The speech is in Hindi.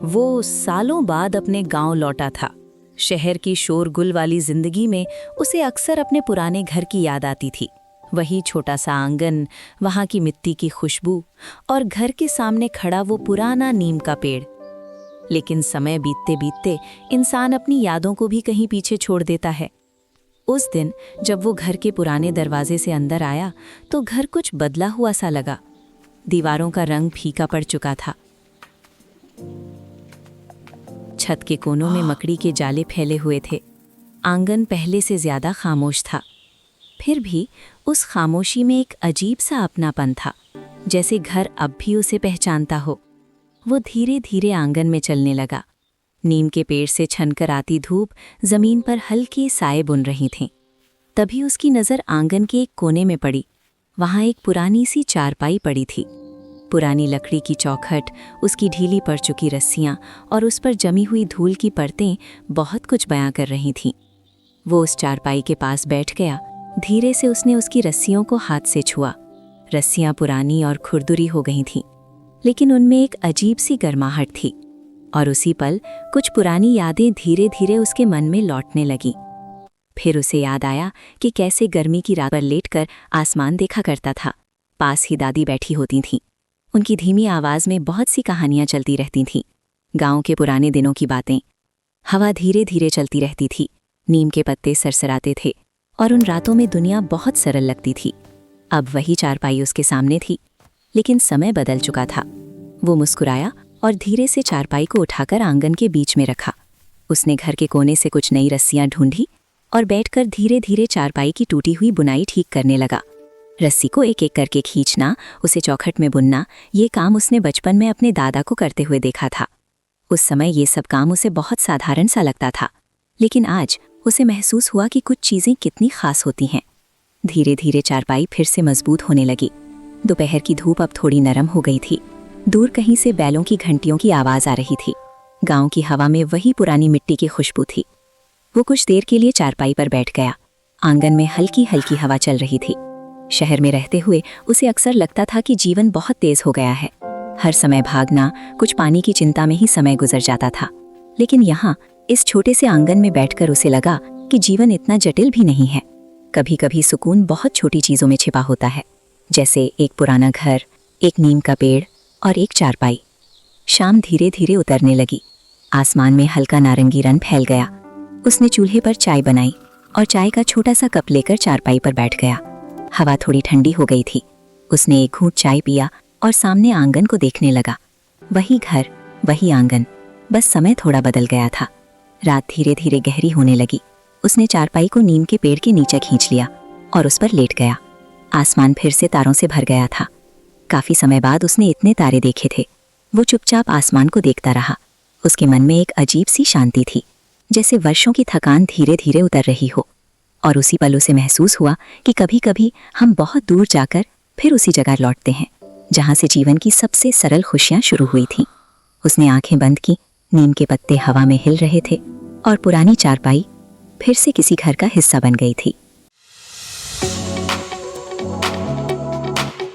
वो सालों बाद अपने गांव लौटा था। शहर की शोरगुल वाली जिंदगी में उसे अक्सर अपने पुराने घर की याद आती थी। वही छोटा सा आंगन, वहां की मिट्टी की खुशबू और घर के सामने खड़ा वो पुराना नीम का पेड़। लेकिन समय बीतते बीतते इंसान अपनी यादों को भी कहीं पीछे छोड़ देता है। उस दिन जब वो घर के पुराने दरवाजे से अंदर आया तो घर कुछ बदला हुआ सा लगा। दीवारों का रंग फीका पड़ चुका था। छत के कोनों में मकड़ी के जाले फैले हुए थे। आंगन पहले से ज्यादा खामोश था। फिर भी उस खामोशी में एक अजीब सा अपनापन था, जैसे घर अब भी उसे पहचानता हो। वो धीरे धीरे आंगन में चलने लगा। नीम के पेड़ से छनकर आती धूप जमीन पर हल्के साए बुन रही थीं। तभी उसकी नज़र आंगन के एक कोने में पड़ी। वहाँ एक पुरानी सी चारपाई पड़ी थी। पुरानी लकड़ी की चौखट, उसकी ढीली पड़ चुकी रस्सियाँ और उस पर जमी हुई धूल की परतें बहुत कुछ बयां कर रही थीं। वो उस चारपाई के पास बैठ गया। धीरे से उसने उसकी रस्सियों को हाथ से छुआ। रस्सियाँ पुरानी और खुरदुरी हो गई थीं, लेकिन उनमें एक अजीब सी गर्माहट थी। और उसी पल कुछ पुरानी यादें धीरे धीरे उसके मन में लौटने लगीं। फिर उसे याद आया कि कैसे गर्मी की रात पर लेटकर आसमान देखा करता था। पास ही दादी बैठी होती थीं। उनकी धीमी आवाज़ में बहुत सी कहानियां चलती रहती थीं, गांव के पुराने दिनों की बातें। हवा धीरे धीरे चलती रहती थी, नीम के पत्ते सरसराते थे और उन रातों में दुनिया बहुत सरल लगती थी। अब वही चारपाई उसके सामने थी, लेकिन समय बदल चुका था। वो मुस्कुराया और धीरे से चारपाई को उठाकर आंगन के बीच में रखा। उसने घर के कोने से कुछ नई रस्सियां ढूंढी और बैठकर धीरे धीरे चारपाई की टूटी हुई बुनाई ठीक करने लगा। रस्सी को एक एक करके खींचना, उसे चौखट में बुनना, ये काम उसने बचपन में अपने दादा को करते हुए देखा था। उस समय ये सब काम उसे बहुत साधारण सा लगता था, लेकिन आज उसे महसूस हुआ कि कुछ चीज़ें कितनी खास होती हैं। धीरे धीरे चारपाई फिर से मजबूत होने लगी। दोपहर की धूप अब थोड़ी नरम हो गई थी। दूर कहीं से बैलों की घंटियों की आवाज़ आ रही थी। गांव की हवा में वही पुरानी मिट्टी की खुशबू थी। वो कुछ देर के लिए चारपाई पर बैठ गया। आंगन में हल्की हल्की हवा चल रही थी। शहर में रहते हुए उसे अक्सर लगता था कि जीवन बहुत तेज हो गया है। हर समय भागना, कुछ पानी की चिंता में ही समय गुजर जाता था। लेकिन यहाँ इस छोटे से आंगन में बैठकर उसे लगा कि जीवन इतना जटिल भी नहीं है। कभी कभी सुकून बहुत छोटी चीज़ों में छिपा होता है, जैसे एक पुराना घर, एक नीम का पेड़ और एक चारपाई। शाम धीरे धीरे उतरने लगी। आसमान में हल्का नारंगी रंग फैल गया। उसने चूल्हे पर चाय बनाई और चाय का छोटा सा कप लेकर चारपाई पर बैठ गया। हवा थोड़ी ठंडी हो गई थी। उसने एक घूंट चाय पिया और सामने आंगन को देखने लगा। वही घर, वही आंगन, बस समय थोड़ा बदल गया था। रात धीरे धीरे गहरी होने लगी। उसने चारपाई को नीम के पेड़ के नीचे खींच लिया और उस पर लेट गया। आसमान फिर से तारों से भर गया था। काफी समय बाद उसने इतने तारे देखे थे। वो चुपचाप आसमान को देखता रहा। उसके मन में एक अजीब सी शांति थी, जैसे वर्षों की थकान धीरे धीरे उतर रही हो। और उसी पल उसे महसूस हुआ कि कभी कभी हम बहुत दूर जाकर फिर उसी जगह लौटते हैं, जहाँ से जीवन की सबसे सरल खुशियाँ शुरू हुई थीं। उसने आंखें बंद की। नीम के पत्ते हवा में हिल रहे थे और पुरानी चारपाई फिर से किसी घर का हिस्सा बन गई थी।